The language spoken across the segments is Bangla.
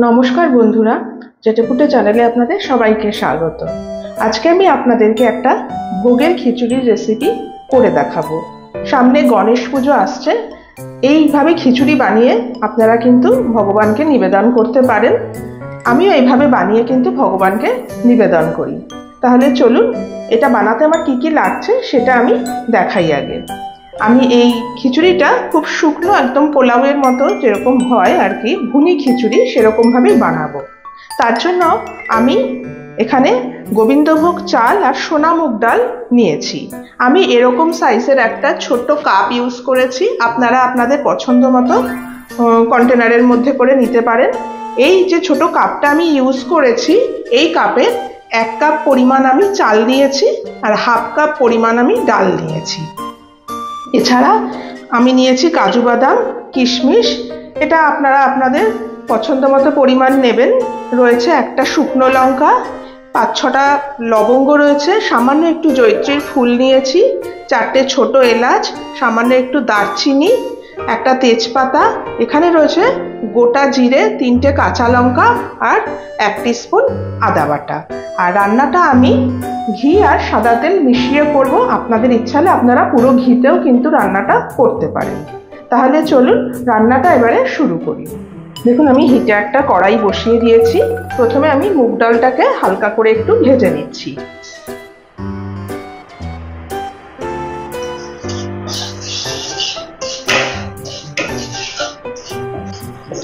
নমস্কার বন্ধুরা, চেটেপুটে চ্যানেলে আপনাদের সবাইকে স্বাগত। আজকে আমি আপনাদেরকে একটা ভোগের খিচুড়ির রেসিপি করে দেখাবো। সামনে গণেশ পুজো আসছে। এইভাবে খিচুড়ি বানিয়ে আপনারা কিন্তু ভগবানকে নিবেদন করতে পারেন। আমিও এইভাবে বানিয়ে কিন্তু ভগবানকে নিবেদন করি। তাহলে চলুন, এটা বানাতে আমার কি কি লাগছে সেটা আমি দেখাই আগে। আমি এই খিচুড়িটা খুব শুকনো, একদম পোলাওয়ের মতো যেরকম হয় আর কি, ভুনি খিচুড়ি সেরকমভাবেই বানাবো। তার জন্য আমি এখানে গোবিন্দভোগ চাল আর সোনা মুগ ডাল নিয়েছি। আমি এরকম সাইজের একটা ছোট্ট কাপ ইউজ করেছি। আপনারা আপনাদের পছন্দ মতো কন্টেনারের মধ্যে করে নিতে পারেন। এই যে ছোট কাপটা আমি ইউজ করেছি, এই কাপে 1 কাপ পরিমাণ আমি চাল নিয়েছি আর হাফ কাপ পরিমাণ আমি ডাল নিয়েছি। এছাড়া আমি নিয়েছি কাজু বাদাম, কিশমিশ, এটা আপনারা আপনাদের পছন্দ মতো পরিমাণ নেবেন। রয়েছে একটা শুকনো লঙ্কা, 5-6টা লবঙ্গ রয়েছে, সামান্য একটু জয়িত্রীর ফুল নিয়েছি, 4টে ছোট এলাচ, সামান্য একটু দারচিনি, একটা তেজপাতা, এখানে রয়েছে গোটা জিরে, 3টে কাঁচা লঙ্কা আর 1 টিস্পুন আদা বাটা। আর রান্নাটা আমি ঘি আর সাদা তেল মিশিয়ে করব। আপনাদের ইচ্ছা হলে আপনারা পুরো ঘিতেও কিন্তু রান্নাটা করতে পারেন। তাহলে চলুন রান্নাটা এবারে শুরু করি। দেখুন, আমি হিটে একটা কড়াই বসিয়ে দিয়েছি। প্রথমে আমি মুগ ডালটাকে হালকা করে একটু ভেজে নিচ্ছি।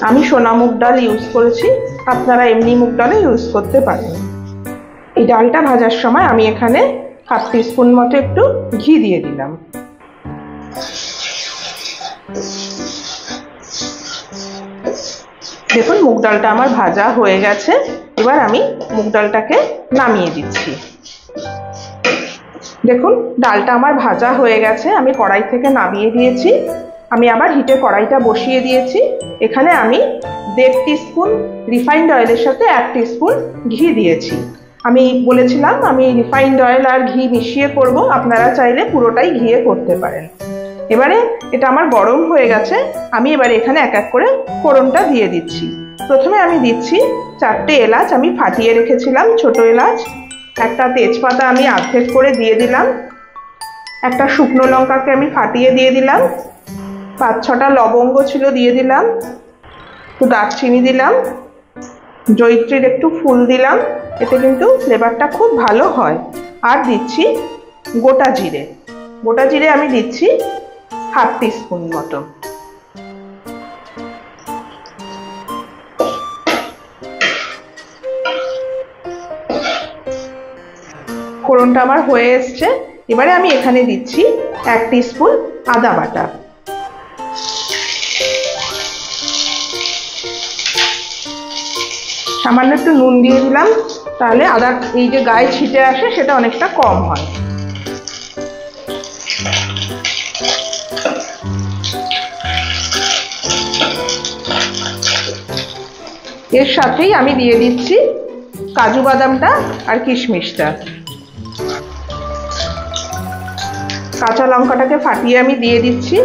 আমি সোনা মুগ ডাল ইউজ করেছি, আপনারা এমনি মুগ ডালও ইউজ করতে পারেন। এই ডালটা ভাজার সময় আমি এখানে হাফ টিস্পুন মতো একটু ঘি দিয়ে দিলাম। দেখুন, মুগ ডালটা আমার ভাজা হয়ে গেছে। এবার আমি মুগ ডালটাকে নামিয়ে দিচ্ছি। দেখুন, ডালটা আমার ভাজা হয়ে গেছে, আমি কড়াই থেকে নামিয়ে দিয়েছি। আমি আবার হিটে কড়াইটা বসিয়ে দিয়েছি। এখানে আমি 1.5 টিস্পুন রিফাইন্ড অয়েলের সাথে 1 টিস্পুন ঘি দিয়েছি। আমি বলেছিলাম আমি রিফাইন্ড অয়েল আর ঘি মিশিয়ে করব, আপনারা চাইলে পুরোটাই ঘিয়ে করতে পারেন। এবারে এটা আমার গরম হয়ে গেছে। আমি এবারে এখানে এক এক করে ফোড়নটা দিয়ে দিচ্ছি। প্রথমে আমি দিচ্ছি 4টে এলাচ, আমি ফাটিয়ে রেখেছিলাম, ছোট এলাচ। একটা তেজপাতা আমি অর্ধেক করে দিয়ে দিলাম। একটা শুকনো লঙ্কাকে আমি ফাটিয়ে দিয়ে দিলাম। 5-6টা লবঙ্গ ছিল, দিয়ে দিলাম। একটু দারচিনি দিলাম, জয়িত্রীর একটু ফুল দিলাম, এতে কিন্তু ফ্লেভারটা খুব ভালো হয়। আর দিচ্ছি গোটা জিরে। গোটা জিরে আমি দিচ্ছি হাফ টিস্পুন মতো। ফোড়নটা আমার হয়ে এসছে। এবারে আমি এখানে দিচ্ছি 1 টিস্পুন আদা বাটা। সামান্য একটু নুন দিয়ে দিলাম, তাহলে আদা এই যে গায়ে ছিটে আসে সেটা অনেকটা কম হয়। এর সাথেই আমি দিয়ে দিচ্ছি কাজু বাদামটা আর কিশমিশটা। কাঁচা লঙ্কাটাকে ফাটিয়ে আমি দিয়ে দিচ্ছি।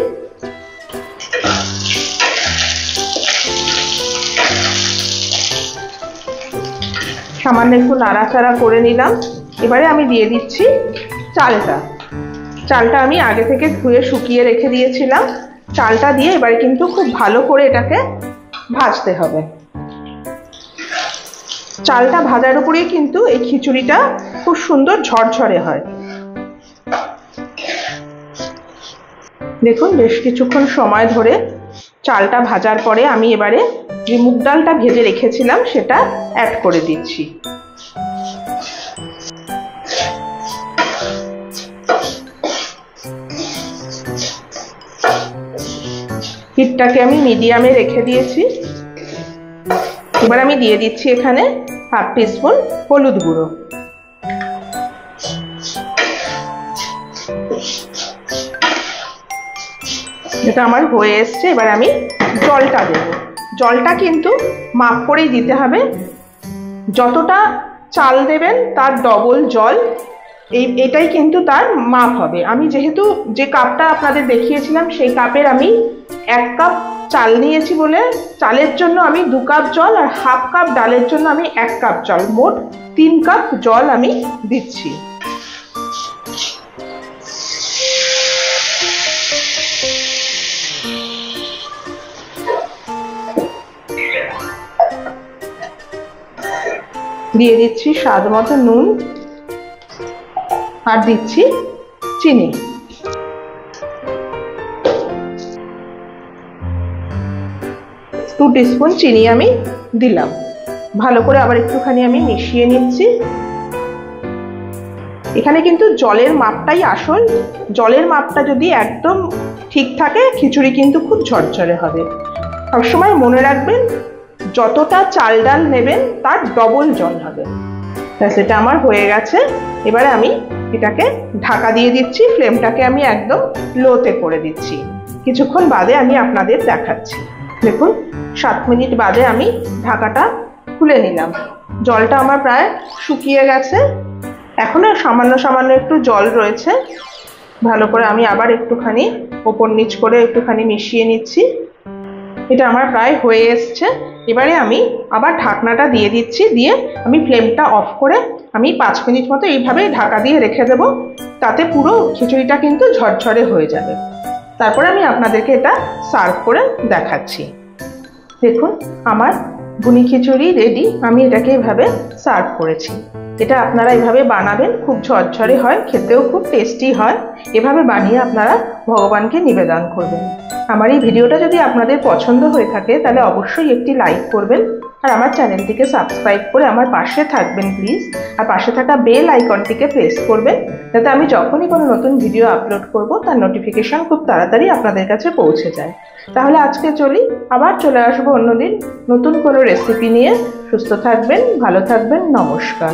সামান্য একটু নাড়াচাড়া করে নিলাম। এবারে আমি দিয়ে দিচ্ছি চালটা আমি আগে থেকে ধুয়ে শুকিয়ে রেখে দিয়েছিলাম। চালটা দিয়ে এবারে কিন্তু খুব ভালো করে এটাকে ভাজতে হবে। চালটা ভাজার উপরেই কিন্তু এই খিচুড়িটা খুব সুন্দর ঝরঝরে হয়। দেখুন, বেশ কিছুক্ষণ সময় ধরে চালটা ভাজার পরে আমি এবারে যে মুগ ডালটা ভেজে রেখেছিলাম সেটা অ্যাড করে দিচ্ছি। হিটটাকে আমি মিডিয়ামে রেখে দিয়েছি। এবার আমি দিয়ে দিচ্ছি এখানে হাফ টিস্পুন হলুদ গুঁড়ো। এটা আমার হয়ে এসছে। এবার আমি জলটা দেব। জলটা কিন্তু মাপ করেই দিতে হবে। যতটা চাল দেবেন তার ডবল জল এটাই কিন্তু তার মাপ হবে। আমি যেহেতু যে কাপটা আপনাদের দেখিয়েছিলাম সেই কাপের আমি 1 কাপ চাল নিয়েছি বলে চালের জন্য আমি 2 কাপ জল, আর হাফ কাপ ডালের জন্য আমি 1 কাপ জল, মোট 3 কাপ জল আমি দিচ্ছি। দিয়ে দিচ্ছি স্বাদ মতো নুন, আর দিচ্ছি চিনি। 2 টিস্পুন চিনি আমি দিলাম। ভালো করে আবার একটুখানি আমি মিশিয়ে নিচ্ছি। এখানে কিন্তু জলের মাপটাই আসল। জলের মাপটা যদি একদম ঠিক থাকে খিচুড়ি কিন্তু খুব ঝরঝরে হবে। সবসময় মনে রাখবেন যতটা চাল ডাল নেবেন তার ডবল জল হবে। সেটা আমার হয়ে গেছে। এবারে আমি এটাকে ঢাকা দিয়ে দিচ্ছি। ফ্লেমটাকে আমি একদম লোতে করে দিচ্ছি। কিছুক্ষণ বাদে আমি আপনাদের দেখাচ্ছি। দেখুন 7 মিনিট বাদে আমি ঢাকাটা খুলে নিলাম। জলটা আমার প্রায় শুকিয়ে গেছে। এখনো সামান্য সামান্য একটু জল রয়েছে। ভালো করে আমি আবার একটুখানি ওপর নিচ করে একটুখানি মিশিয়ে নিচ্ছি। এটা আমার প্রায় হয়ে এসছে। এবারে আমি আবার ঢাকনাটা দিয়ে দিচ্ছি। দিয়ে আমি ফ্লেমটা অফ করে আমি 5 মিনিট মতো এইভাবে ঢাকা দিয়ে রেখে দেবো। তাতে পুরো খিচুড়িটা কিন্তু ঝরঝরে হয়ে যাবে। তারপরে আমি আপনাদেরকে এটা সার্ভ করে দেখাচ্ছি। দেখুন আমার ভুনি খিচুড়ি রেডি। আমি এটাকে এভাবে সার্ভ করেছি। এটা আপনারা এভাবে বানাবেন, খুব ঝরঝরে হয়, খেতেও খুব টেস্টি হয়। এভাবে বানিয়ে আপনারা ভগবানকে নিবেদন করবেন। আমার এই ভিডিওটা যদি আপনাদের পছন্দ হয়ে থাকে তাহলে অবশ্যই একটি লাইক করবেন, আর আমার চ্যানেলটিকে সাবস্ক্রাইব করে আমার পাশে থাকবেন প্লিজ। আর পাশে থাকা বেল আইকনটিকে প্রেস করবেন যাতে আমি যখনই কোনো নতুন ভিডিও আপলোড করব তার নোটিফিকেশন খুব তাড়াতাড়ি আপনাদের কাছে পৌঁছে যায়। তাহলে আজকে চলি, আবার চলে আসবো অন্যদিন নতুন কোনো রেসিপি নিয়ে। সুস্থ থাকবেন, ভালো থাকবেন, নমস্কার।